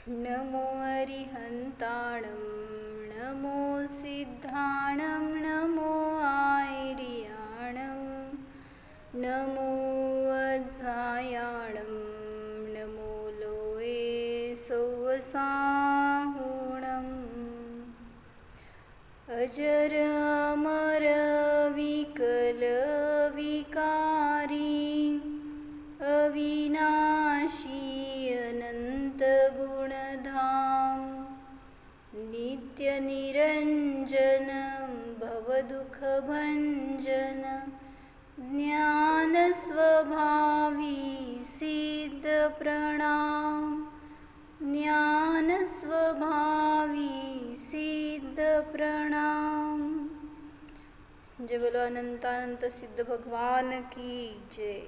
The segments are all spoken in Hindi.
नमो अरिहन्ताणं नमो सिद्धाणं नमो आयर्याणं नमो वज्रायाणं नमो लोये सौवसाहुणम् अजर अमर विकल विकारी अविनाशी अनंत गुणधाम नित्य निरंजन भवदुःखभंजन ज्ञान स्वभावी सिद्ध प्रणाम ज्ञान स्वभावी सिद्ध प्रणाम। जय बोलो अनंतानंत सिद्ध भगवान की जय।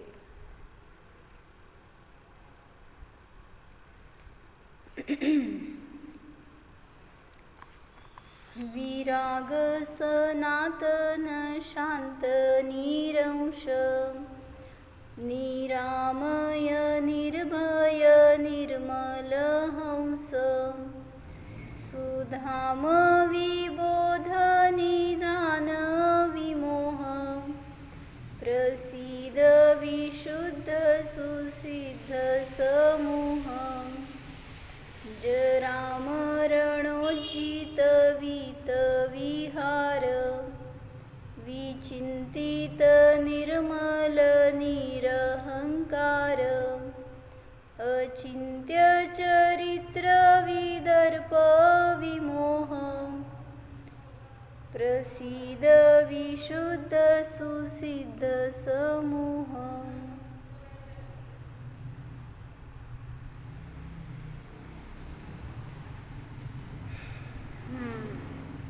विराग सनातन शांत निरंश निरामय निर्भय निर्मल हंस सुधाम विबोध निदान विमोह प्रसीद विशुद्ध सुसिद्ध समूह जरामरणोज्जित वीत विहार विचिन्तित निर्मल निरहंकार अचिन्त्य चरित्र विदर्प विमोह प्रसीद विशुद्ध सुसिद्ध समूह।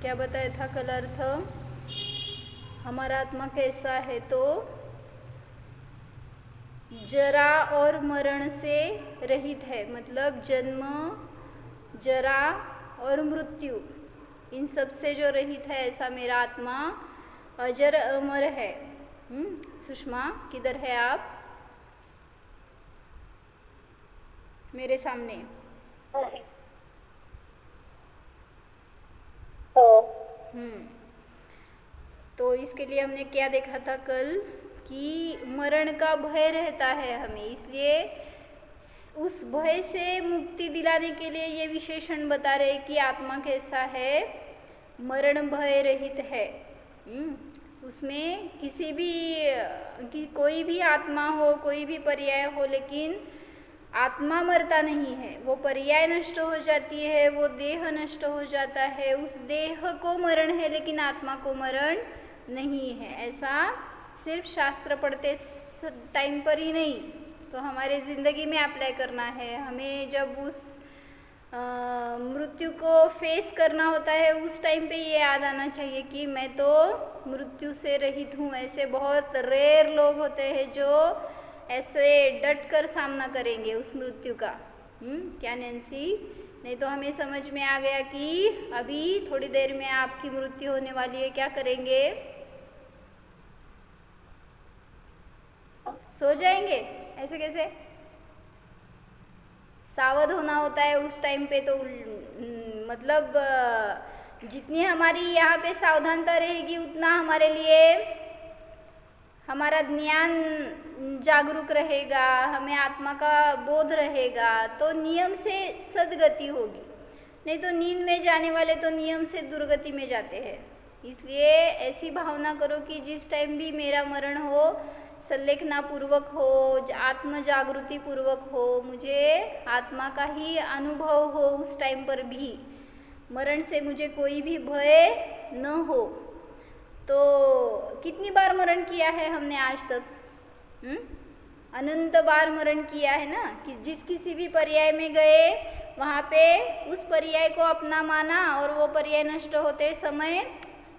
क्या बताया था कल अर्थ? हमारा आत्मा कैसा है? तो जरा और मरण से रहित है, मतलब जन्म जरा और मृत्यु इन सब से जो रहित है, ऐसा मेरा आत्मा अजर अमर है। सुषमा किधर है आप? मेरे सामने। तो इसके लिए हमने क्या देखा था कल कि मरण का भय रहता है हमें, इसलिए उस भय से मुक्ति दिलाने के लिए ये विशेषण बता रहे कि आत्मा कैसा है, मरण भय रहित है। उसमें किसी भी कोई भी आत्मा हो, कोई भी पर्याय हो, लेकिन आत्मा मरता नहीं है। वो पर्याय नष्ट हो जाती है, वो देह नष्ट हो जाता है, उस देह को मरण है लेकिन आत्मा को मरण नहीं है। ऐसा सिर्फ शास्त्र पढ़ते टाइम पर ही नहीं, तो हमारे ज़िंदगी में अप्लाई करना है। हमें जब उस मृत्यु को फेस करना होता है, उस टाइम पे ये याद आना चाहिए कि मैं तो मृत्यु से रहित हूँ। ऐसे बहुत रेयर लोग होते हैं जो ऐसे डट कर सामना करेंगे उस मृत्यु का। क्या नैन्सी? नहीं तो हमें समझ में आ गया कि अभी थोड़ी देर में आपकी मृत्यु होने वाली है, क्या करेंगे? सो जाएंगे? ऐसे कैसे? सावध होना होता है उस टाइम पे। तो मतलब जितनी हमारी यहाँ पे सावधानता रहेगी उतना हमारे लिए हमारा ज्ञान जागरूक रहेगा, हमें आत्मा का बोध रहेगा, तो नियम से सद्गति होगी। नहीं तो नींद में जाने वाले तो नियम से दुर्गति में जाते हैं। इसलिए ऐसी भावना करो कि जिस टाइम भी मेरा मरण हो, संलेखना पूर्वक हो, आत्म जागृति पूर्वक हो, मुझे आत्मा का ही अनुभव हो। उस टाइम पर भी मरण से मुझे कोई भी भय न हो। तो कितनी बार मरण किया है हमने आज तक? अनंत बार मरण किया है ना, कि जिस किसी भी पर्याय में गए वहाँ पे उस पर्याय को अपना माना और वो पर्याय नष्ट होते समय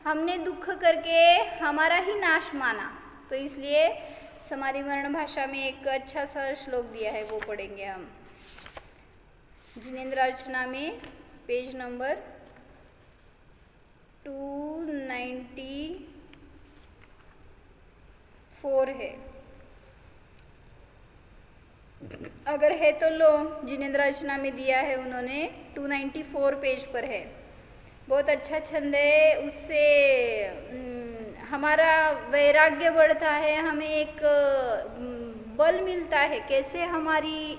हमने दुख करके हमारा ही नाश माना। तो इसलिए समाधि मरण भाषा में एक अच्छा सा श्लोक दिया है, वो पढ़ेंगे हम। जिनेंद्र अर्चना में पेज नंबर 294 है। अगर है तो लो, जिनेंद्र रचना में दिया है उन्होंने, 294 पेज पर है। बहुत अच्छा छंद है, उससे हमारा वैराग्य बढ़ता है, हमें एक बल मिलता है। कैसे हमारी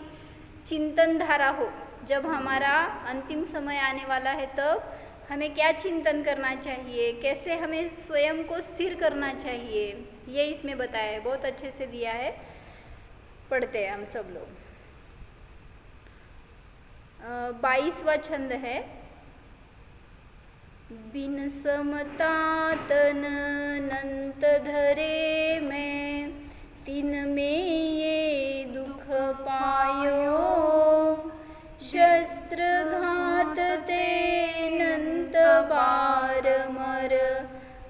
चिंतन धारा हो, जब हमारा अंतिम समय आने वाला है तब हमें क्या चिंतन करना चाहिए, कैसे हमें स्वयं को स्थिर करना चाहिए, ये इसमें बताया है। बहुत अच्छे से दिया है, पढ़ते हैं हम सब लोग। 22वां छंद है। बिन समता तन नंत धरे में, तिन में ये दुख पायो, शस्त्र घात ते नंत बार मर,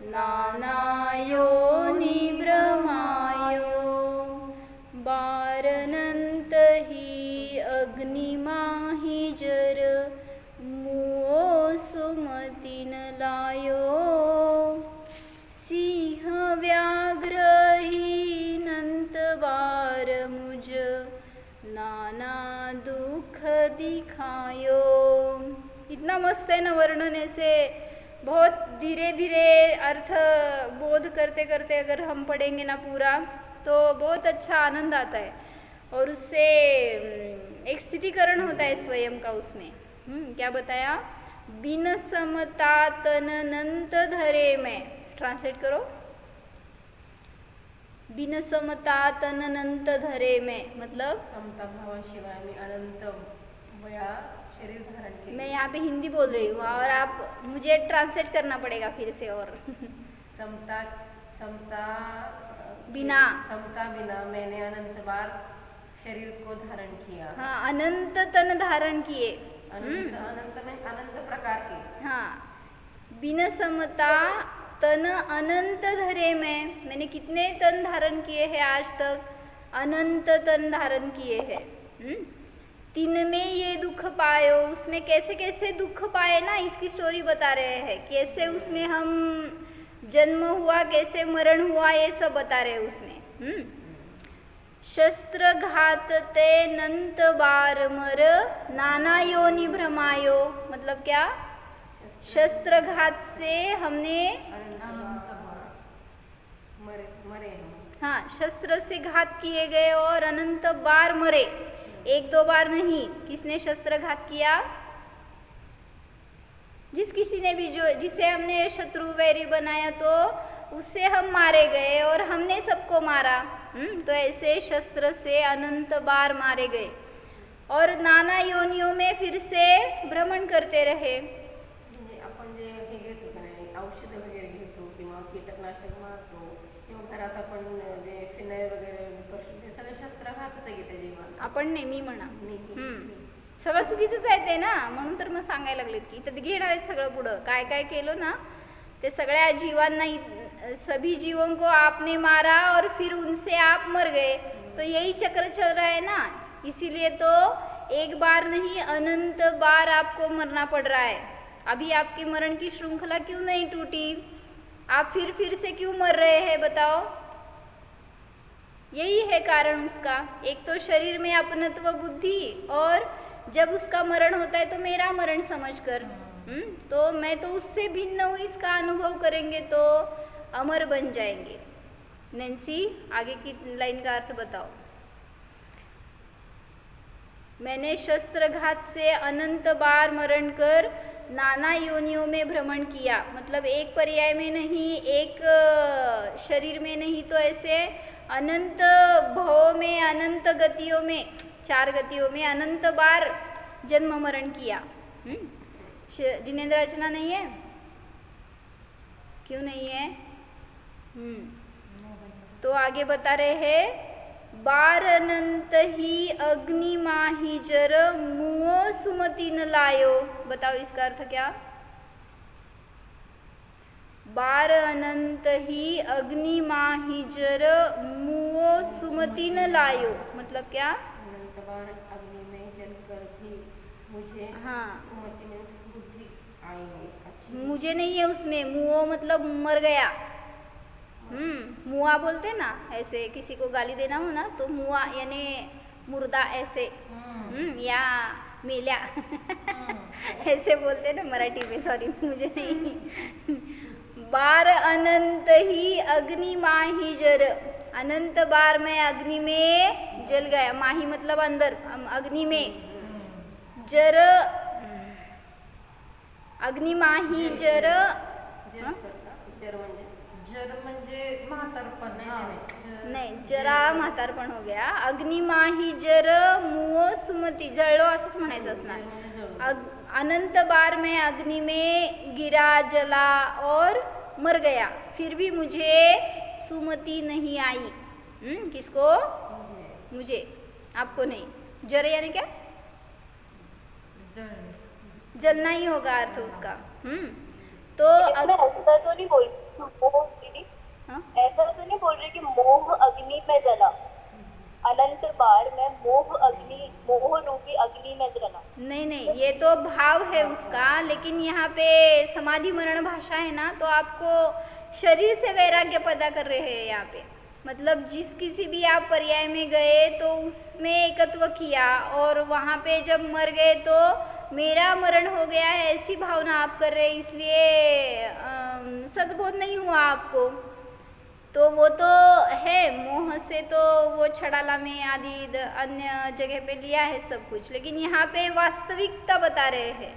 नाना योनि भ्रमायो, बारनंत ही अग्नि माही जर, मुओ सुमतिन लायो, सिंह व्याघ्र ही नंत बार मुझ, नाना दुख दिखायो। इतना मस्त है ना वर्णन, ऐसे बहुत धीरे धीरे अर्थ बोध करते करते अगर हम पढ़ेंगे ना पूरा, तो बहुत अच्छा आनंद आता है और उससे एक स्थितिकरण होता है स्वयं का उसमें। क्या बताया? बिन समता तन नंत धरे में, ट्रांसलेट करो। बिन समता तन नंत धरे में मतलब समता भावाशिवाय में अनंत वया शरीर धारण के। मैं यहाँ पे हिंदी बोल रही हूँ और आप मुझे ट्रांसलेट करना पड़ेगा फिर से। और समता समता बिना समता बिना मैंने अनंत बार शरीर को धारण किया। हाँ, अनंत तन धारण किए। अनंत अनंत में अनंत प्रकार के। हाँ, बिन समता तन अनंत धरे में, मैंने कितने तन धारण किए हैं आज तक? अनंत तन धारण किए हैं। तीन में ये दुख पायो, उसमें कैसे कैसे दुख पाए ना, इसकी स्टोरी बता रहे हैं। कैसे उसमें हम जन्म हुआ, कैसे मरण हुआ, ये सब बता रहे हैं उसमें। शस्त्र घात ते नंत बार मर, नाना योनि भ्रमायो। मतलब क्या? शस्त्र घात से हमने मरे। हाँ, शस्त्र से घात किए गए और अनंत बार मरे। एक दो बार नहीं। किसने शस्त्र घात किया? जिस किसी ने भी, जो जिसे हमने शत्रु वैरी बनाया तो उससे हम मारे गए और हमने सबको मारा। तो ऐसे शस्त्र से अनंत बार मारे गए और नाना योनियों में फिर से भ्रमण करते रहे। आपण जे हे घेतो की नाही, औषध वगैरे घेतो किंवा कीटकनाशक मारतो किंवा घरात आपण जे फिनाईल वगैरे करतो, ते सगळे शस्त्रघातच आहे की ते जीवन. आपण नेहमी म्हणा सगळं चुकीचंच आहे ते ना, म्हणून तर मग सांगायला लागलेत की इथं घेणार आहेत सगळं पुढं काय काय केलं ना, ते सगळ्या जीवांना, सभी जीवों को आपने मारा और फिर उनसे आप मर गए। तो यही चक्र चल रहा है ना, इसीलिए तो एक बार नहीं अनंत बार आपको मरना पड़ रहा है। अभी आपकी मरण की श्रृंखला क्यों नहीं टूटी? आप फिर से क्यों मर रहे हैं बताओ? यही है कारण उसका। एक तो शरीर में अपनत्व बुद्धि, और जब उसका मरण होता है तो मेरा मरण समझकर, तो मैं तो उससे भिन्न हूँ, इसका अनुभव करेंगे तो अमर बन जाएंगे। नैन्सी, आगे की लाइन का अर्थ बताओ। मैंने शस्त्रघात से अनंत बार मरण कर नाना योनियों में भ्रमण किया। मतलब एक पर्याय में नहीं, एक शरीर में नहीं, तो ऐसे अनंत भवों में, अनंत गतियों में, 4 गतियों में अनंत बार जन्म मरण किया। जिनेंद्र रचना नहीं है? क्यों नहीं है? तो आगे बता रहे हैं, बार अनंत ही अग्नि माही जर, मुओ सुमति न लायो। बताओ इसका अर्थ क्या? बार अनंत ही अग्नि माही जर, मुओ सुमति न लायो। मतलब क्या? अनंत बार अग्नि में जलकर भी मुझे सुमति में बुद्धि आई नहीं। मुझे नहीं है उसमें, मुओ मतलब मर गया। मुआ बोलते ना, ऐसे किसी को गाली देना हो ना तो मुआ, यानी मुर्दा ऐसे या मेल्या हम्म. ऐसे बोलते ना मराठी में, सॉरी मुझे नहीं। बार अनंत ही अग्नि माही जर, अनंत बार मैं अग्नि में जल गया, माही मतलब अंदर, अग्नि में, जर अग्नि माही जर, जर करता, जर म्हणजे म्हातारपण. नहीं जरा म्हातारपण हो गया, अग्नि माही जर मुओ सुमती, जळलो असंच म्हणायचं असणार। अनंत बार मैं अग्नि में गिरा जला और मर गया, फिर भी मुझे सुमति नहीं आई। किसको? मुझे, आपको नहीं। जर यानी क्या? जलना ही होगा अर्थ उसका। तो इसमें ऐसा तो नहीं बोल मोह दीदी, हाँ? ऐसा तो नहीं बोल रही कि मोह अग्नि में जला, अनंत बार मैं मोह रूपी अग्नि में जला। नहीं नहीं, ये तो भाव है उसका, लेकिन यहाँ पे समाधि मरण भाषा है ना, तो आपको शरीर से वैराग्य पैदा कर रहे हैं यहाँ पे। मतलब जिस किसी भी आप पर्याय में गए तो उसमें एकत्व किया, और वहाँ पे जब मर गए तो मेरा मरण हो गया है ऐसी भावना आप कर रहे, इसलिए सद्बोध नहीं हुआ आपको। तो वो तो है मोह से, तो वो छड़ाला में आदि अन्य जगह पे लिया है सब कुछ, लेकिन यहाँ पे वास्तविकता बता रहे हैं।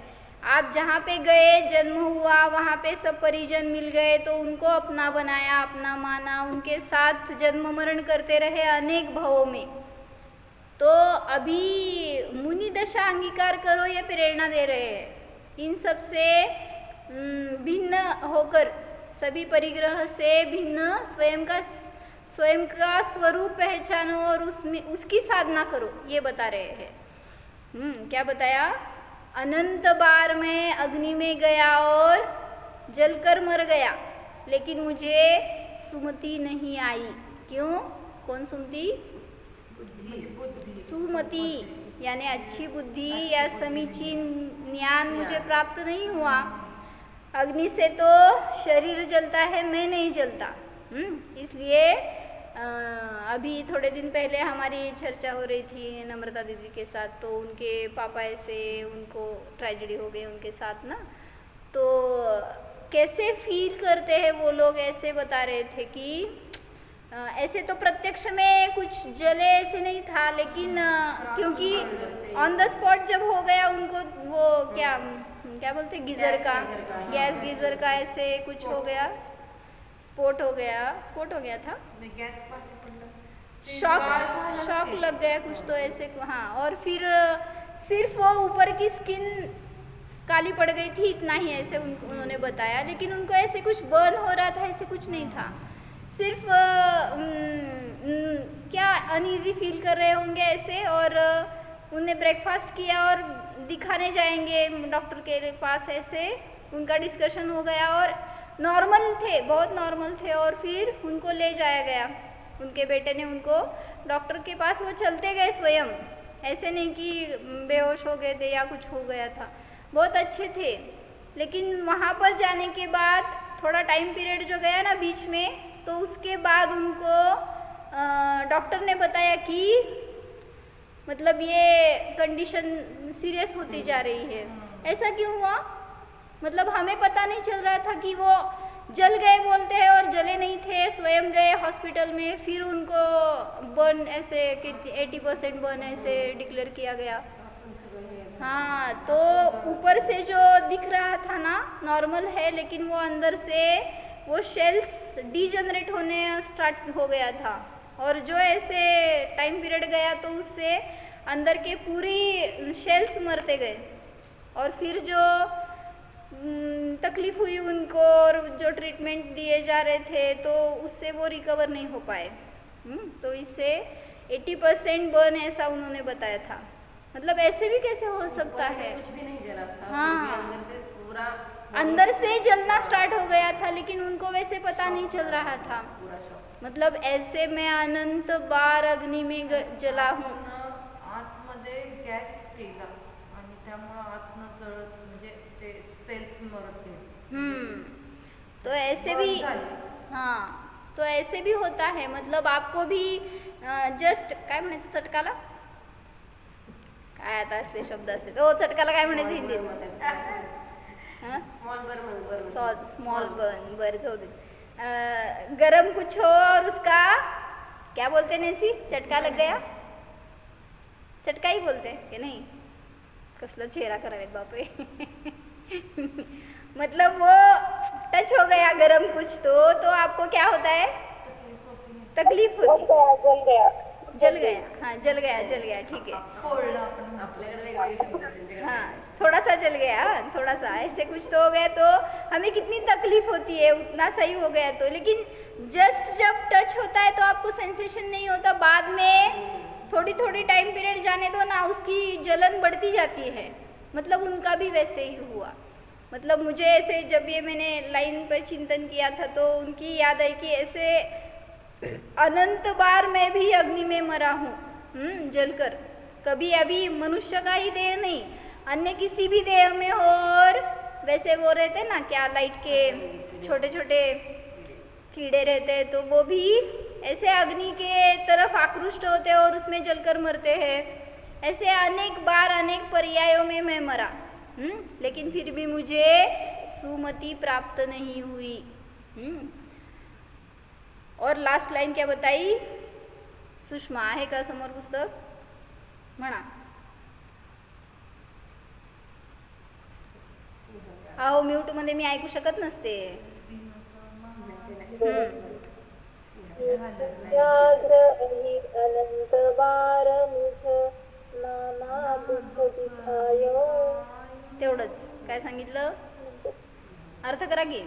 आप जहाँ पे गए, जन्म हुआ, वहाँ पे सब परिजन मिल गए तो उनको अपना बनाया, अपना माना, उनके साथ जन्म मरण करते रहे अनेक भावों में। तो अभी मुनि दशा अंगीकार करो ये प्रेरणा दे रहे हैं। इन सब से भिन्न होकर, सभी परिग्रह से भिन्न स्वयं का स्वरूप पहचानो और उसमें उसकी साधना करो, ये बता रहे हैं। क्या बताया? अनंत बार मैं अग्नि में गया और जलकर मर गया, लेकिन मुझे सुमति नहीं आई। क्यों? कौन सुमति? सुमति यानी अच्छी बुद्धि या समीचीन ज्ञान मुझे प्राप्त नहीं हुआ। अग्नि से तो शरीर जलता है, मैं नहीं जलता। इसलिए अभी थोड़े दिन पहले हमारी चर्चा हो रही थी नम्रता दीदी के साथ, तो उनके पापा ऐसे, उनको ट्रेजेडी हो गई उनके साथ ना, तो कैसे फील करते हैं वो लोग, ऐसे बता रहे थे कि ऐसे तो प्रत्यक्ष में कुछ जले ऐसे नहीं था, लेकिन क्योंकि ऑन द स्पॉट जब हो गया उनको, वो क्या क्या बोलते, गीजर का, गैस गीजर का ऐसे कुछ हो गया, स्फोट हो गया था, शॉक लग गया कुछ तो ऐसे, हाँ। और फिर सिर्फ वो ऊपर की स्किन काली पड़ गई थी, इतना ही ऐसे उन्होंने बताया, लेकिन उनको ऐसे कुछ बर्न हो रहा था, ऐसे कुछ नहीं था। सिर्फ क्या अनईजी फील कर रहे होंगे ऐसे, और उन्हें ब्रेकफास्ट किया और दिखाने जाएंगे डॉक्टर के पास, ऐसे उनका डिस्कशन हो गया और नॉर्मल थे, बहुत नॉर्मल थे, और फिर उनको ले जाया गया, उनके बेटे ने उनको डॉक्टर के पास, वो चलते गए स्वयं, ऐसे नहीं कि बेहोश हो गए थे या कुछ हो गया था, बहुत अच्छे थे। लेकिन वहाँ पर जाने के बाद थोड़ा टाइम पीरियड जो गया ना बीच में, तो उसके बाद उनको डॉक्टर ने बताया कि मतलब ये कंडीशन सीरियस होती जा रही है। ऐसा क्यों हुआ? मतलब हमें पता नहीं चल रहा था कि वो जल गए बोलते हैं और जले नहीं थे, स्वयं गए हॉस्पिटल में, फिर उनको बर्न ऐसे 80% बर्न ऐसे डिक्लेयर किया गया। हाँ, तो ऊपर से जो दिख रहा था ना नॉर्मल है, लेकिन वो अंदर से वो शेल्स डीजनरेट होने स्टार्ट हो गया था, और जो ऐसे टाइम पीरियड गया तो उससे अंदर के पूरी शेल्स मरते गए, और फिर जो तकलीफ हुई उनको और जो ट्रीटमेंट दिए जा रहे थे तो उससे वो रिकवर नहीं हो पाए। तो इससे 80% बर्न ऐसा उन्होंने बताया था। मतलब ऐसे भी कैसे हो सकता है? कुछ भी नहीं जला था, हाँ, अंदर से पूरा अंदर से जलना स्टार्ट हो गया था, लेकिन उनको वैसे पता नहीं चल रहा था। मतलब ऐसे मैं अनंत बार अग्नि में जला हूँ। आतमध्ये गॅस केला आणि त्यामुळे आतनं जळत, म्हणजे ते सेल्स मरत गेले। तो ऐसे भी, हाँ, तो ऐसे भी होता है। मतलब आपको भी जस्ट काय म्हणायचं, चटकाला काय आता असले शब्द असते तो चटकाला काय म्हणायचं हिंदीत? हाँ? स्मॉल बर्न स्मॉल बर्न, बर जाऊ दे. गरम कुछ हो और उसका क्या बोलते नैन्सी? चटका लग गया, चटका ही बोलते कि नहीं? कसला चेहरा करावे बापरे. मतलब वो टच हो गया गरम कुछ तो आपको क्या होता है? तकलीफ होती. जल गया हाँ जल गया ठीक है. फोडलं आपण. आपल्याकडे वेगवेगळे शब्द आहेत त्यांच्याकडे. हाँ थोड़ा सा जल गया, थोड़ा सा ऐसे कुछ तो हो गया तो हमें कितनी तकलीफ होती है, उतना सही हो गया तो. लेकिन जस्ट जब टच होता है तो आपको सेंसेशन नहीं होता, बाद में थोड़ी टाइम पीरियड जाने दो ना, उसकी जलन बढ़ती जाती है. मतलब उनका भी वैसे ही हुआ. मतलब मुझे ऐसे जब ये मैंने लाइन पर चिंतन किया था तो उनकी याद आई कि ऐसे अनंत बार मैं भी अग्नि में मरा हूँ जलकर. कभी अभी मनुष्य का ही देह नहीं, अन्य किसी भी देह में हो, और वैसे वो रहते ना क्या लाइट के छोटे छोटे कीड़े रहते हैं तो वो भी ऐसे अग्नि के तरफ आकृष्ट होते हैं और उसमें जलकर मरते हैं. ऐसे अनेक बार अनेक पर्यायों में मैं मरा, लेकिन फिर भी मुझे सुमति प्राप्त नहीं हुई. और लास्ट लाइन क्या बताई सुषमा? आहे का समोर पुस्तक? म्हणा. अहो म्यूट मध्ये मी ऐकू शकत नसते. व्याघ्र अहि अनंत बार मुझ नाना दुःख दिखायो. तेवढंच. काय सांगितलं? अर्थ करा की.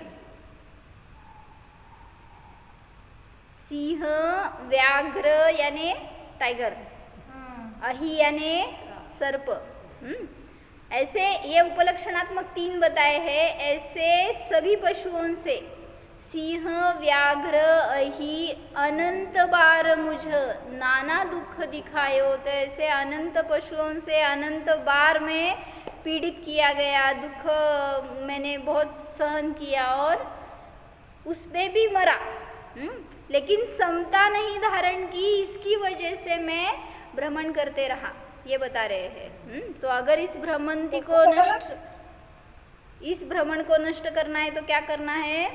सिंह, व्याघ्र यानी टाइगर, अहि यानी सर्प. ऐसे ये उपलक्षणात्मक 3 बताए हैं. ऐसे सभी पशुओं से सिंह, व्याघ्र, अहि अनंत बार मुझ नाना दुख दिखायो. तो ऐसे अनंत पशुओं से अनंत बार में पीड़ित किया गया, दुख मैंने बहुत सहन किया और उसमें भी मरा. लेकिन समता नहीं धारण की, इसकी वजह से मैं भ्रमण करते रहा, ये बता रहे हैं. तो अगर इस भ्रमण को नष्ट करना है तो क्या करना है?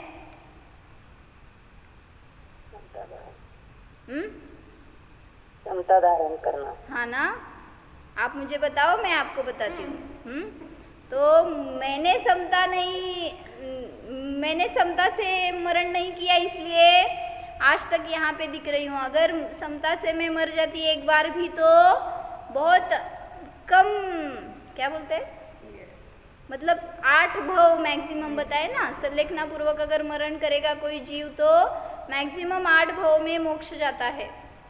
समता धारण करना. हाँ ना. आप मुझे बताओ, मैं आपको बताती हूँ. तो मैंने समता से मरण नहीं किया, इसलिए आज तक यहाँ पे दिख रही हूँ. अगर समता से मैं मर जाती एक बार भी तो बहुत कम, क्या बोलते हैं, मतलब 8 भव मैक्सिमम बताए ना. संलेखना पूर्वक अगर मरण करेगा कोई जीव तो मैक्सिमम 8 भव में मोक्ष जाता है.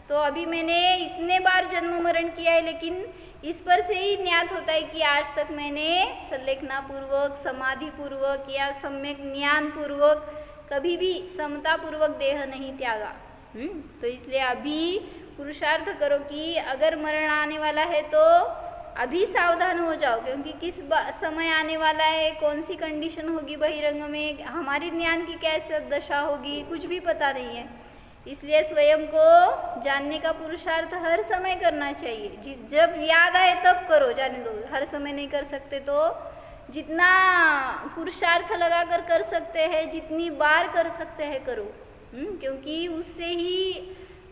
तो अभी मैंने इतने बार जन्म मरण किया है, लेकिन इस पर से ही ज्ञात होता है कि आज तक मैंने संलेखना पूर्वक, समाधि पूर्वक या सम्यक ज्ञान पूर्वक कभी भी समता पूर्वक देह नहीं त्यागा. तो इसलिए अभी पुरुषार्थ करो कि अगर मरण आने वाला है तो अभी सावधान हो जाओ, क्योंकि किस समय आने वाला है, कौन सी कंडीशन होगी बहिरंग में, हमारी ज्ञान की कैसे दशा होगी, कुछ भी पता नहीं है. इसलिए स्वयं को जानने का पुरुषार्थ हर समय करना चाहिए. जब याद आए तब करो, जाने दो. हर समय नहीं कर सकते तो जितना पुरुषार्थ लगाकर कर सकते हैं, जितनी बार कर सकते हैं करो. क्योंकि उससे ही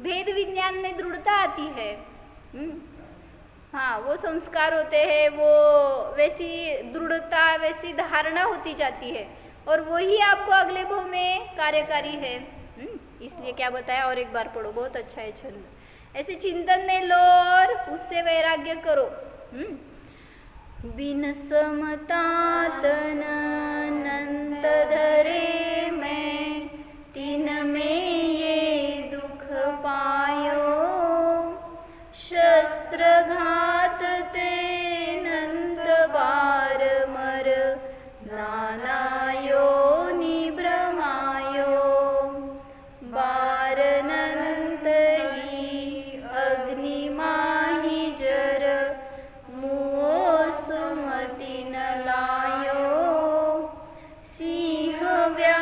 भेद विज्ञान में दृढ़ता आती है. हाँ, वो संस्कार होते हैं, वो वैसी दृढ़ता, वैसी धारणा होती जाती है, और वही आपको अगले भव में कार्यकारी है. इसलिए क्या बताया, और एक बार पढ़ो, बहुत अच्छा है छंद. ऐसे चिंतन में लो और उससे वैराग्य करो. बिन समता तन अनंत धरे मैं, तीन में ये दुख पायो. शस्त्र घात ते नंत बार मर, नाना योनि भ्रमायो. बार नंत ही अग्नि माही जर, मुओ सुमति न लायो. सिंह व्या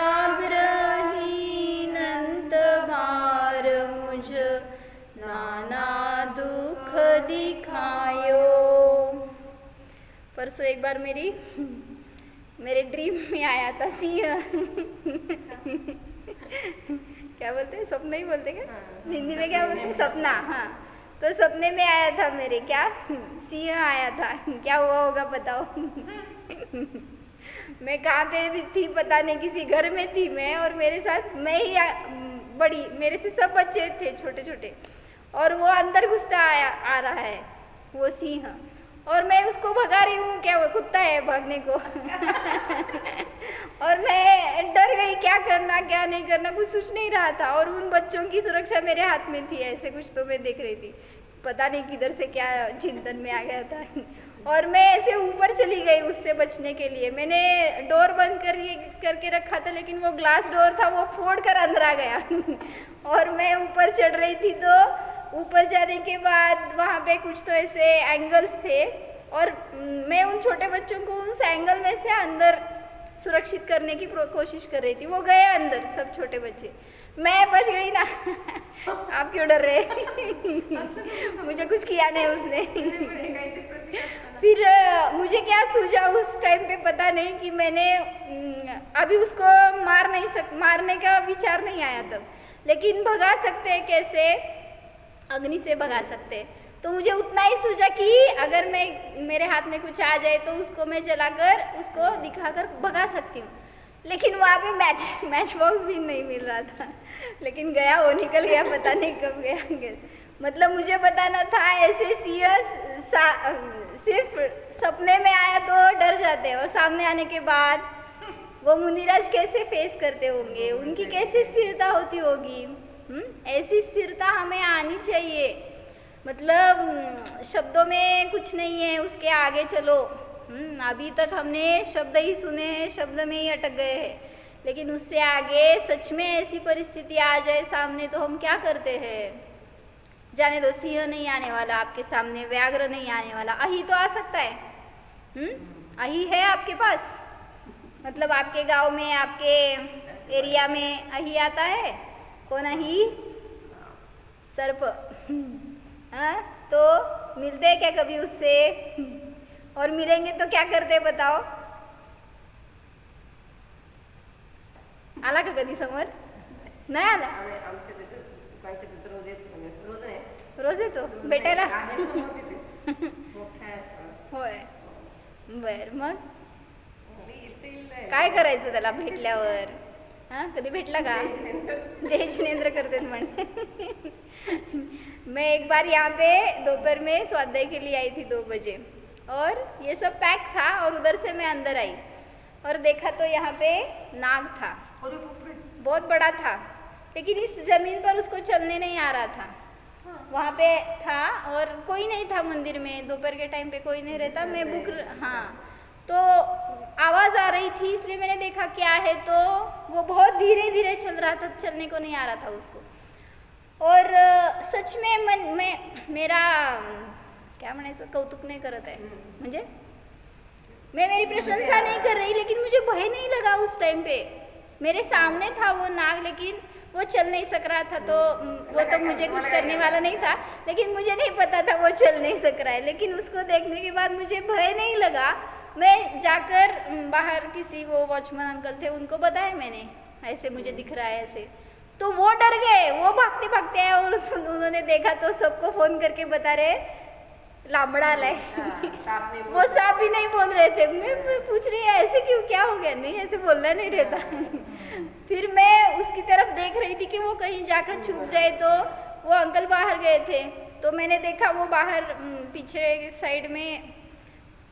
परसों एक बार मेरे ड्रीम में आया था सिंह। क्या बोलते हैं, सपना ही बोलते क्या, हिंदी में क्या बोलते हैं, सपना। हाँ, तो सपने में आया था मेरे, क्या सिंह आया था। क्या हुआ होगा बताओ। मैं कहाँ पे भी थी पता नहीं, किसी घर में थी मैं, और मेरे साथ मैं ही बड़ी, मेरे से सब बच्चे थे छोटे छोटे, और वो अंदर घुसता आ रहा है वो सिंह, और मैं उसको भगा रही हूँ, क्या वो कुत्ता है भागने को। और मैं डर गई, क्या करना क्या नहीं करना कुछ सोच नहीं रहा था, और उन बच्चों की सुरक्षा मेरे हाथ में थी, ऐसे कुछ तो मैं देख रही थी, पता नहीं किधर से क्या चिंतन में आ गया था। और मैं ऐसे ऊपर चली गई उससे बचने के लिए। मैंने डोर बंद करके रखा था, लेकिन वो ग्लास डोर था, वो फोड़ कर अंदर आ गया। और मैं ऊपर चढ़ रही थी, तो ऊपर जाने के बाद वहाँ पे कुछ तो ऐसे एंगल्स थे, और मैं उन छोटे बच्चों को उस एंगल में से अंदर सुरक्षित करने की कोशिश कर रही थी। वो गए अंदर सब छोटे बच्चे, मैं बच गई ना। आप क्यों डर रहे? मुझे कुछ किया नहीं उसने। फिर मुझे क्या सूझा उस टाइम पे पता नहीं, कि मैंने अभी उसको मारने का विचार नहीं आया तब, लेकिन भगा सकते हैं कैसे, अग्नि से भगा सकते हैं। तो मुझे उतना ही सूझा कि अगर मेरे हाथ में कुछ आ जाए तो उसको मैं जलाकर उसको दिखाकर भगा सकती हूँ। लेकिन वहाँ पे मैच बॉक्स भी नहीं मिल रहा था, लेकिन गया, वो निकल गया, पता नहीं कब गया। मतलब मुझे बताना था, ऐसे सिर्फ सपने में आया तो डर जाते हैं, और सामने आने के बाद वो मुनिराज कैसे फेस करते होंगे, उनकी कैसे स्थिरता होती होगी। ऐसी स्थिरता हमें आनी चाहिए। मतलब शब्दों में कुछ नहीं है, उसके आगे चलो। अभी तक हमने शब्द ही सुने हैं, शब्द में ही अटक गए हैं, लेकिन उससे आगे सच में ऐसी परिस्थिति आ जाए सामने तो हम क्या करते हैं। जाने दो, सिंह नहीं आने वाला आपके सामने, व्याघ्र नहीं आने वाला, अही तो आ सकता है। अही है आपके पास, मतलब आपके गांव में, आपके एरिया में अही आता है। कौन अही? सर्प। हाँ, तो मिलते हैं क्या कभी उससे? और मिलेंगे तो क्या करते बताओ? आला का कधी समोर? नाही आला? रोज येतो भेटायला? होय, बर, मग काय करायचं त्याला भेटल्यावर? हाँ, कधी भेटला का? जय जिनेंद्र करते म्हण। मैं एक बार यहाँ पे दोपहर में स्वाध्याय के लिए आई थी 2 बजे, और ये सब पैक था, और उधर से मैं अंदर आई और देखा तो यहाँ पे नाग था, बहुत बड़ा था, लेकिन इस जमीन पर उसको चलने नहीं आ रहा था। वहाँ पे था और कोई नहीं था मंदिर में, दोपहर के टाइम पे कोई नहीं रहता। मैं हाँ, तो आवाज़ आ रही थी, इसलिए मैंने देखा क्या है, तो वो बहुत धीरे धीरे चल रहा था, चलने को नहीं आ रहा था उसको। और सच में मेरा क्या म्हणायचं, कौतुक नहीं करत आहे, म्हणजे मैं मेरी प्रशंसा नहीं कर रही, लेकिन मुझे भय नहीं लगा उस टाइम पे। मेरे सामने था वो नाग, लेकिन वो चल नहीं सक रहा था, तो वो तो मुझे कुछ करने वाला नहीं था, लेकिन मुझे नहीं पता था वो चल नहीं सक रहा है। लेकिन उसको देखने के बाद मुझे भय नहीं लगा। मैं जाकर बाहर किसी वो वॉचमैन अंकल थे, उनको बताया मैंने, ऐसे मुझे दिख रहा है ऐसे, तो वो डर गए, वो भागते भागते आए, और उन्होंने देखा तो सबको फ़ोन करके बता रहे लामड़ा आला है। वो सांप भी नहीं बोल रहे थे। मैं पूछ रही है ऐसे क्यों, क्या हो गया? नहीं, ऐसे बोलना नहीं रहता। फिर मैं उसकी तरफ देख रही थी कि वो कहीं जाकर छुप जाए, तो वो अंकल बाहर गए थे, तो मैंने देखा वो बाहर पीछे साइड में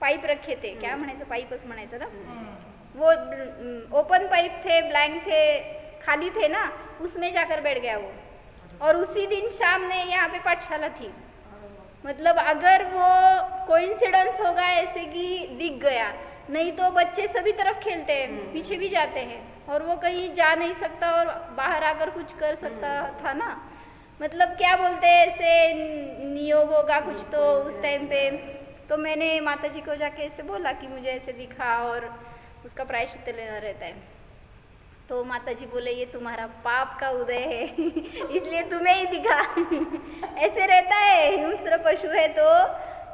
पाइप रखे थे, क्या म्हणायचं, पाइपच म्हणायचं ना, वो ओपन पाइप थे, ब्लैंक थे, खाली थे ना, उसमें जाकर बैठ गया वो। और उसी दिन शाम में यहाँ पे पाठशाला थी। मतलब अगर वो कोइंसिडेंस होगा ऐसे कि दिख गया, नहीं तो बच्चे सभी तरफ खेलते हैं, पीछे भी जाते हैं, और वो कहीं जा नहीं सकता और बाहर आकर कुछ कर सकता था ना। मतलब क्या बोलते हैं, ऐसे नियोग होगा कुछ तो उस टाइम पे। तो मैंने माता जी को जाके ऐसे बोला कि मुझे ऐसे दिखा और उसका प्रायश्चित्त लेना रहता है। तो माता जी बोले ये तुम्हारा पाप का उदय है, इसलिए तुम्हें ही दिखा। ऐसे रहता है, हिंस्र पशु है तो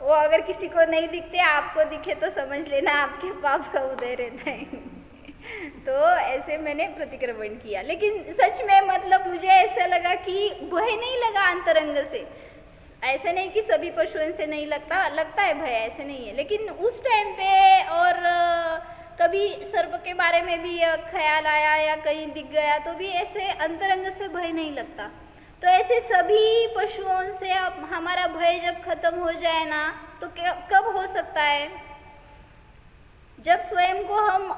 वो अगर किसी को नहीं दिखते, आपको दिखे तो समझ लेना आपके पाप का उदय रहता है। तो ऐसे मैंने प्रतिक्रमण किया, लेकिन सच में मतलब मुझे ऐसा लगा कि भय नहीं लगा अंतरंग से। ऐसे नहीं कि सभी पशुओं से नहीं लगता है भय, ऐसे नहीं है, लेकिन उस टाइम पे और कभी सर्प के बारे में भी ख्याल आया या कहीं दिख गया तो भी ऐसे अंतरंग से भय नहीं लगता। तो ऐसे सभी पशुओं से अब हमारा भय जब खत्म हो जाए ना, तो कब हो सकता है? जब स्वयं को हम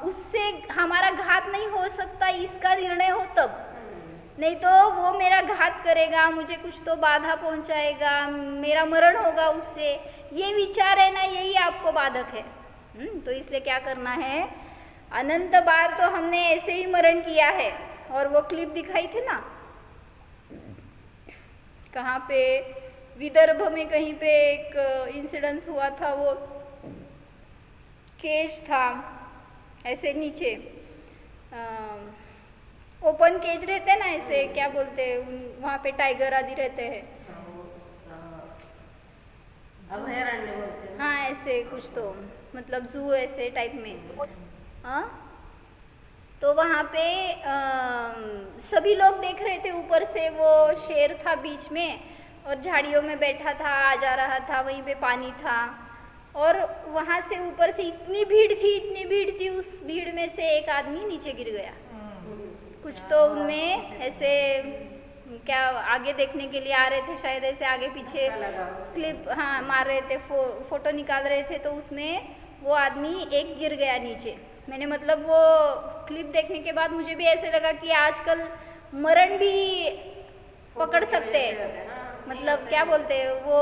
उससे हमारा घात नहीं हो सकता इसका निर्णय हो तब। नहीं तो वो मेरा घात करेगा, मुझे कुछ तो बाधा पहुंचाएगा, मेरा मरण होगा उससे, ये विचार है ना, यही आपको बाधक है। तो इसलिए क्या करना है, अनंत बार तो हमने ऐसे ही मरण किया है। और वो क्लिप दिखाई थी ना, कहाँ पे विदर्भ में कहीं पे एक इंसिडेंस हुआ था, वो केज था ऐसे नीचे, ओपन केज रहते हैं ना, ऐसे क्या बोलते हैं, वहाँ पे टाइगर आदि रहते हैं, अभयारण्य बोलते हैं। हाँ ऐसे कुछ तो, मतलब जू ऐसे टाइप में। हाँ, तो वहाँ पे सभी लोग देख रहे थे ऊपर से, वो शेर था बीच में और झाड़ियों में बैठा था, आ जा रहा था, वहीं पे पानी था और वहाँ से ऊपर से इतनी भीड़ थी, उस भीड़ में से एक आदमी नीचे गिर गया। कुछ तो उनमें ऐसे क्या आगे देखने के लिए आ रहे थे शायद, ऐसे आगे पीछे क्लिप हाँ मार रहे थे, फोटो निकाल रहे थे, तो उसमें वो आदमी एक गिर गया नीचे। मैंने मतलब वो क्लिप देखने के बाद मुझे भी ऐसे लगा कि आजकल मरण भी पकड़ सकते हैं, मतलब क्या बोलते हैं वो,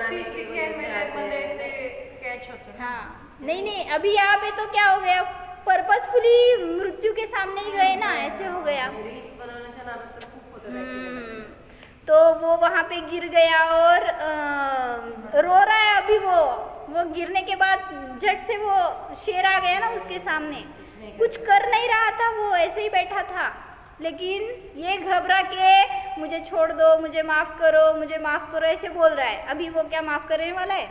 सीसी कॅमेऱ्यामध्ये ते कॅच होतं ना. हाँ नहीं अभी यहाँ पे तो क्या हो गया, पर्पसफुली मृत्यू के सामने ही गए ना, ऐसे हो गया। रील्स बनवण्याच्या नादात तर खूप होतं accident. तो वो वहाँ पे गिर गया और रो रहा है अभी। वो गिरने के बाद झट से वो शेर आ गया ना उसके सामने, कुछ कर नहीं रहा था, वो ऐसे ही बैठा था, लेकिन ये घबरा के मुझे छोड़ दो, मुझे माफ़ करो ऐसे बोल रहा है। अभी वो क्या माफ़ करने वाला है?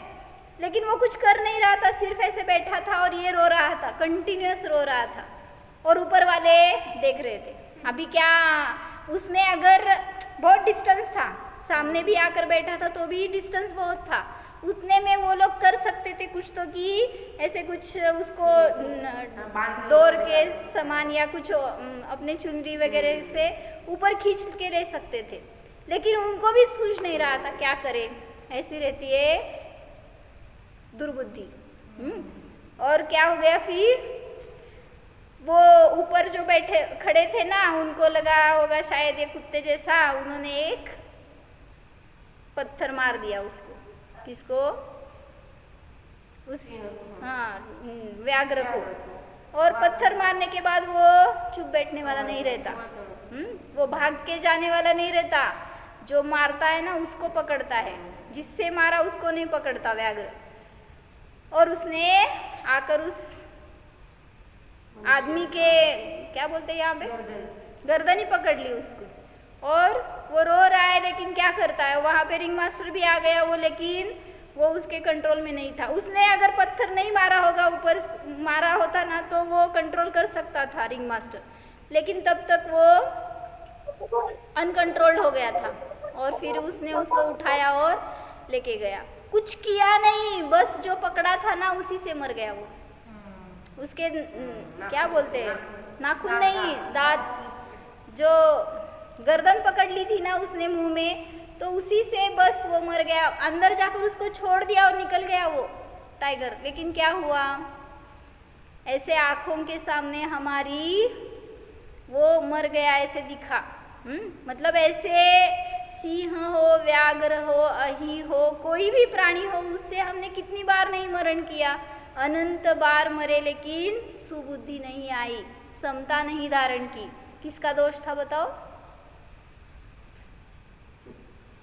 लेकिन वो कुछ कर नहीं रहा था, सिर्फ ऐसे बैठा था और ये रो रहा था, कंटिन्यूअस रो रहा था और ऊपर वाले देख रहे थे। अभी क्या उसमें अगर बहुत डिस्टेंस था, सामने भी आकर बैठा था तो भी डिस्टेंस बहुत था, उतने में वो लोग कर सकते थे कुछ तो, कि ऐसे कुछ उसको डोर के सामान या कुछ अपने चुनरी वगैरह से ऊपर खींच के ले सकते थे, लेकिन उनको भी सूझ नहीं रहा था क्या करे। ऐसी रहती है दुर्बुद्धि। और क्या हो गया फिर, वो ऊपर जो बैठे खड़े थे ना, उनको लगा होगा शायद ये कुत्ते जैसा, उन्होंने एक पत्थर मार दिया उसको। किसको? उस हाँ व्याघ्र को। और पत्थर मारने के बाद वो चुप बैठने वाला नहीं रहता, वो भाग के जाने वाला नहीं रहता, जो मारता है ना उसको पकड़ता है, जिससे मारा उसको नहीं पकड़ता व्याघ्र। और उसने आकर उस आदमी के क्या बोलते हैं यहाँ पे, गर्दन ही पकड़ ली उसको, और वो रो रहा है, लेकिन क्या करता है, वहाँ पे रिंग मास्टर भी आ गया वो, लेकिन वो उसके कंट्रोल में नहीं था। उसने अगर पत्थर नहीं मारा होगा, ऊपर मारा होता ना, तो वो कंट्रोल कर सकता था रिंग मास्टर, लेकिन तब तक वो अनकंट्रोल्ड हो गया था। और फिर उसने उसको उठाया और लेके गया, कुछ किया नहीं, बस जो पकड़ा था ना उसी से मर गया वो। उसके क्या बोलते हैं, नाखून नहीं, दांत, जो गर्दन पकड़ ली थी ना उसने मुंह में, तो उसी से बस वो मर गया। अंदर जाकर उसको छोड़ दिया और निकल गया वो टाइगर। लेकिन क्या हुआ, ऐसे आँखों के सामने हमारी वो मर गया, ऐसे दिखा। मतलब ऐसे सिंह हो, व्याघ्र हो, अहि हो, कोई भी प्राणी हो, उससे हमने कितनी बार नहीं मरण किया, अनंत बार मरे, लेकिन सुबुद्धि नहीं आई, समता नहीं धारण की। किसका दोष था बताओ?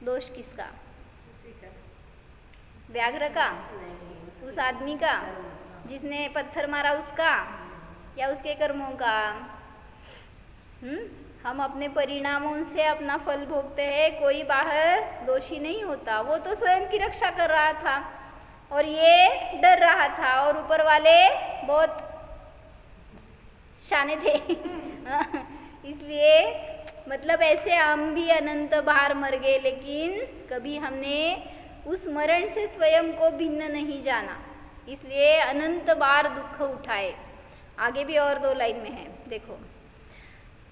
दोष किसका? व्याघ्र का, उस आदमी का जिसने पत्थर मारा उसका, या उसके कर्मों का? हम अपने परिणामों से अपना फल भोगते हैं, कोई बाहर दोषी नहीं होता। वो तो स्वयं की रक्षा कर रहा था और ये डर रहा था, और ऊपर वाले बहुत शाने थे इसलिए मतलब ऐसे हम भी अनंत बार मर गए, लेकिन कभी हमने उस मरण से स्वयं को भिन्न नहीं जाना, इसलिए अनंत बार दुख उठाए। आगे भी और 2 लाइन में है, देखो।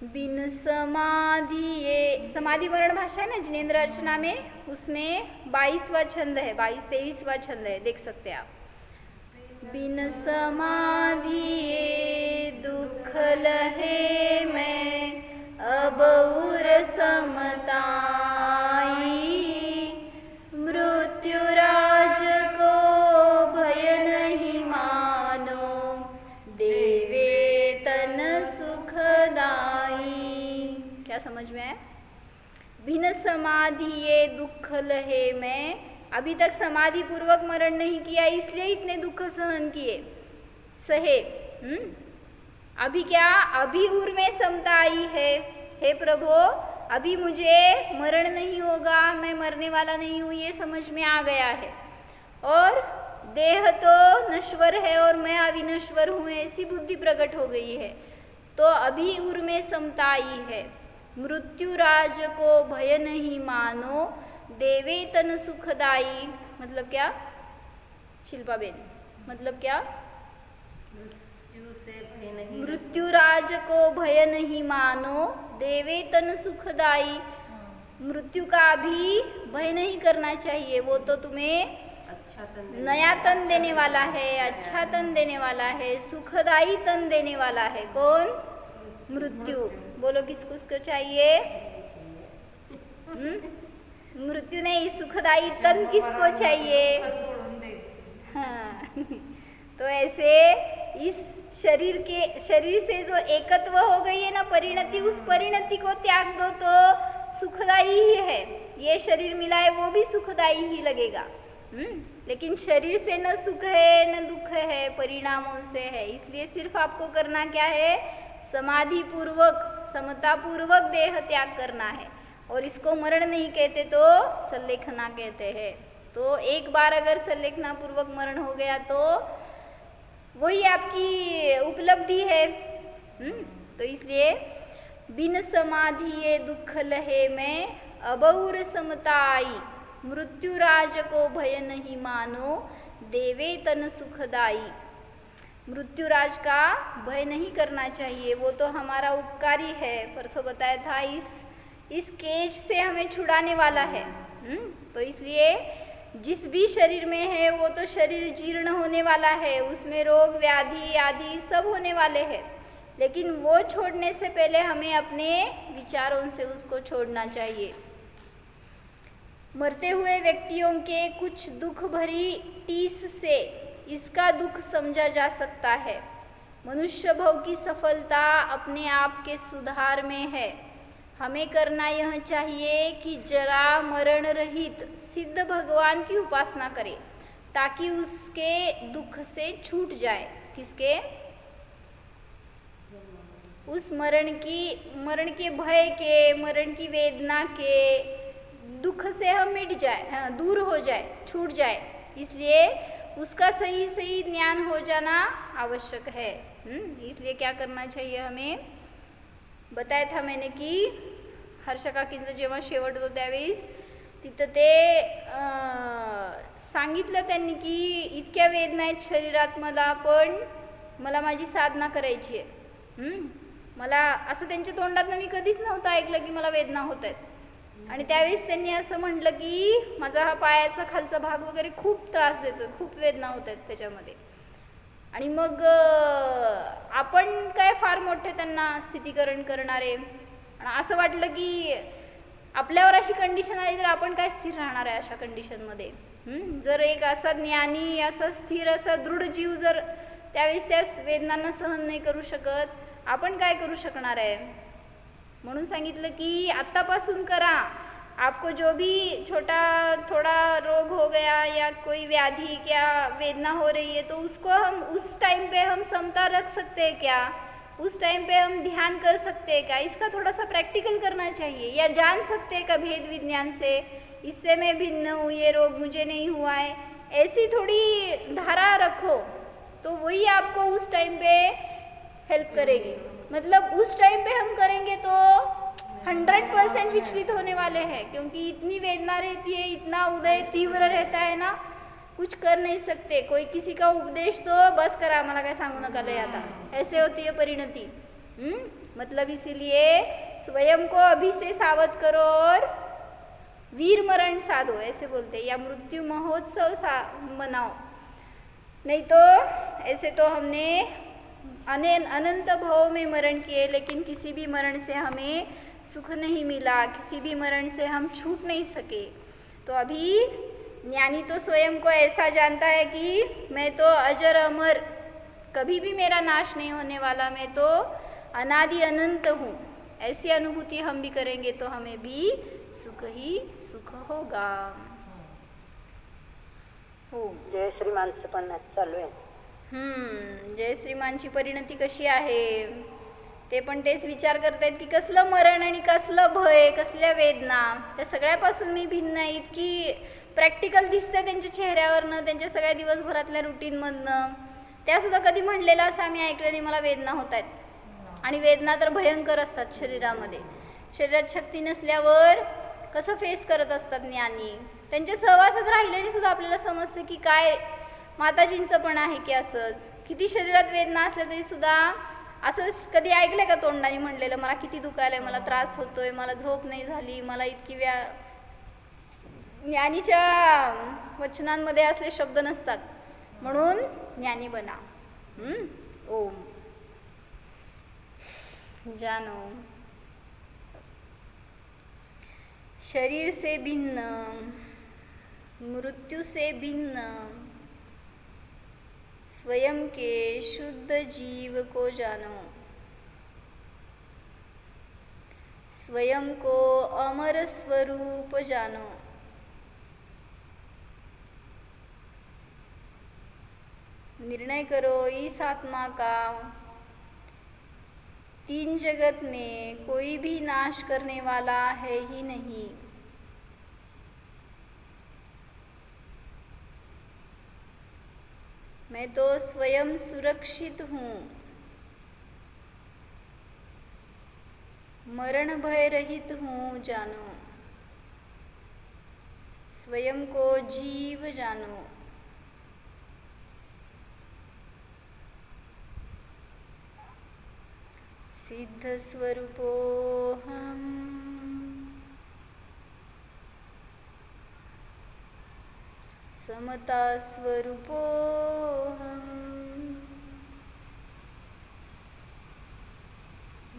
बिन समाधि, ये समाधि वर्ण भाषा है ना जिनेंद्र अर्चना में, उसमें 22वां छंद है, 22-23वां छंद है, देख सकते हैं आप। बिन समाधि ये दुख लहे मैं अब उर समताई, मृत्यु राज को भय नहीं मानो, देवे तन सुखदाई। क्या समझ में है? बिन समाधि ये दुख लहे मैं, अभी तक समाधि पूर्वक मरण नहीं किया, इसलिए इतने दुख सहन किए, सहे। अभी क्या? अभी उर में समता आई है, हे प्रभु अभी मुझे मरण नहीं होगा, मैं मरने वाला नहीं हूँ, ये समझ में आ गया है। और देह तो नश्वर है और मैं अविनश्वर हूँ, ऐसी बुद्धि प्रकट हो गई है, तो अभी उर में समता आई है। मृत्यु राज को भय नहीं मानो, देवे तन सुखदाई, मतलब क्या शिल्पा बेन, मतलब क्या? मृत्यु राज को भय नहीं मानो, देवे तन सुखदाई। मृत्यु का भी भय नहीं करना चाहिए, वो तो तुम्हें अच्छा नया तन देने वाला है, अच्छा तन देने वाला है, सुखदाई तन देने वाला है। कौन? मृत्यु। बोलो किसको उसको चाहिए? मृत्यु नहीं, सुखदाई तन किसको चाहिए? हाँ तो ऐसे इस शरीर से जो एकत्व हो गई है ना परिणति, उस परिणति को त्याग दो तो सुखदाई ही है। ये शरीर मिला है वो भी सुखदाई ही लगेगा। लेकिन शरीर से न सुख है न दुख है, परिणामों से है। इसलिए सिर्फ आपको करना क्या है? समाधि पूर्वक, समता पूर्वक देह त्याग करना है। और इसको मरण नहीं कहते तो संलेखना कहते हैं। तो एक बार अगर संलेखना पूर्वक मरण हो गया तो वही आपकी उपलब्धि है। तो इसलिए बिन समाधि ये दुख लहे में अबौर समताई, मृत्यु राज को भय नहीं मानो, देवे तन सुखदाई। मृत्यु राज का भय नहीं करना चाहिए, वो तो हमारा उपकारी है। परसों बताया था इस केज से हमें छुड़ाने वाला है। तो इसलिए जिस भी शरीर में है वो तो शरीर जीर्ण होने वाला है, उसमें रोग व्याधि आदि सब होने वाले हैं। लेकिन वो छोड़ने से पहले हमें अपने विचारों से उसको छोड़ना चाहिए। मरते हुए व्यक्तियों के कुछ दुख भरी टीस से इसका दुख समझा जा सकता है। मनुष्य भव की सफलता अपने आप के सुधार में है। हमें करना यह चाहिए कि जरा मरण रहित सिद्ध भगवान की उपासना करें, ताकि उसके दुख से छूट जाए। किसके? उस मरण के भय के, मरण की वेदना के दुख से हम मिट जाए, दूर हो जाए, छूट जाए। इसलिए उसका सही ज्ञान हो जाना आवश्यक है। इसलिए क्या करना चाहिए हमें? बताया था मैंने की हर्ष काकींचं जेव्हा शेवट होतो त्यावेळेस तिथं ते सांगितलं त्यांनी की इतक्या वेदना आहेत शरीरात मला, पण मला माझी साधना करायची आहे। मला असं त्यांच्या तोंडातनं मी कधीच नव्हतं ऐकलं की मला वेदना होत आहेत। आणि त्यावेळेस त्यांनी असं म्हटलं की माझा हा पायाचा खालचा भाग वगैरे खूप त्रास देतो, खूप वेदना होत आहेत त्याच्यामध्ये। आणि मग आपण काय फार मोठे त्यांना स्थितीकरण करणारे, असं वाटलं की आपल्यावर अशी कंडिशन आली तर आपण काय स्थिर राहणार आहे अशा कंडिशनमध्ये। जर एक असा ज्ञानी, असा स्थिर, असा दृढ जीव जर त्यावेळेस त्या वेदनांना सहन नाही करू शकत, आपण काय करू शकणार आहे? म्हणून सांगितलं की आत्तापासून करा। आपको जो भी छोटा थोड़ा रोग हो गया या कोई व्याधि क्या वेदना हो रही है, तो उसको हम उस टाइम पे हम समता रख सकते हैं क्या? उस टाइम पे हम ध्यान कर सकते हैं क्या, इसका थोड़ा सा प्रैक्टिकल करना चाहिए, या जान सकते हैं क्या भेद विज्ञान से, इससे मैं भिन्न हूँ, ये रोग मुझे नहीं हुआ है, ऐसी थोड़ी धारा रखो तो वही आपको उस टाइम पे हेल्प करेगी। मतलब उस टाइम पे हम करेंगे तो 100% विचलित होने वाले हैं, क्योंकि इतनी वेदना रहती है, इतना उदय तीव्र रहता है ना, कुछ कर नहीं सकते। कोई किसी का उपदेश तो बस करा, मला काय सांगू नका लय आता, ऐसे होती है परिणति। मतलब इसीलिए स्वयं को अभी से सावध करो और वीर मरण साधो, ऐसे बोलते हैं, या मृत्यु महोत्सव मनाओ। नहीं तो ऐसे तो हमने अनंत भाव में मरण किए, लेकिन किसी भी मरण से हमें सुख नहीं मिला, किसी भी मरण से हम छूट नहीं सके। तो अभी ज्ञानी तो स्वयं को ऐसा जानता है कि मैं तो अजर अमर, कभी भी मेरा नाश नहीं होने वाला, मैं तो अनादि अनंत हूँ। ऐसी अनुभूति हम भी करेंगे तो हमें भी सुख ही सुख होगा। हो, जय श्रीमानचं पण चालू आहे. जय श्रीमानची परिणती कशी आहे, ते पण तेच विचार करतायत की कसलं मरण आणि कसलं भय, कसल्या वेदना, त्या सगळ्यापासून मी भिन्न आहे, इतकी प्रॅक्टिकल दिसते त्यांच्या चेहऱ्यावरनं, त्यांच्या सगळ्या दिवसभरातल्या रुटीनमधनं. त्यासुद्धा कधी म्हणलेलं असं आम्ही ऐकलं नाही, मला वेदना होत आहेत. आणि वेदना तर भयंकर असतात शरीरामध्ये. शरीरात शक्ती नसल्यावर कसं फेस करत असतात ज्ञानी. त्यांच्या सहवासात राहिल्याने सुद्धा आपल्याला समजतं की काय माताजींचं पण आहे की असंच, किती शरीरात वेदना असल्या तरी सुद्धा असंच कधी ऐकलंय का तोंडाने म्हणलेलं, मला किती दुखायलंय, मला त्रास होतोय, मला झोप नाही झाली, मला इतकी ज्ञानीच्या वचनांमध्ये असले शब्द नसतात. म्हणून ज्ञानी बना. ओम जानो शरीर से भिन्न, मृत्यु से भिन्न, स्वयं के शुद्ध जीव को जानो, स्वयं को अमर स्वरूप जानो, निर्णय करो इस आत्मा का तीन जगत में कोई भी नाश करने वाला है ही नहीं। मैं तो स्वयं सुरक्षित हूँ, मरण भय रहित हूँ जानो, स्वयं को जीव जानो, सिद्ध स्वरूपोहम, समता स्वरूपोहम,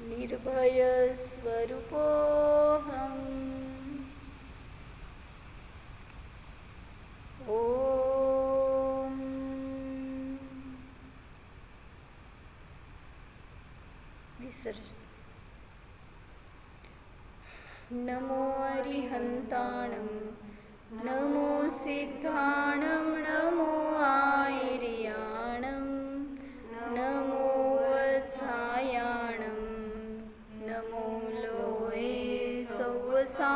निर्भय स्वरूपोहम। ओम विसर्जन। नमो अरिहंताणं, नमो सिद्धाणं, नमो आयर्याणं, नमो वत्सायाणं, नमो लोये सौवसा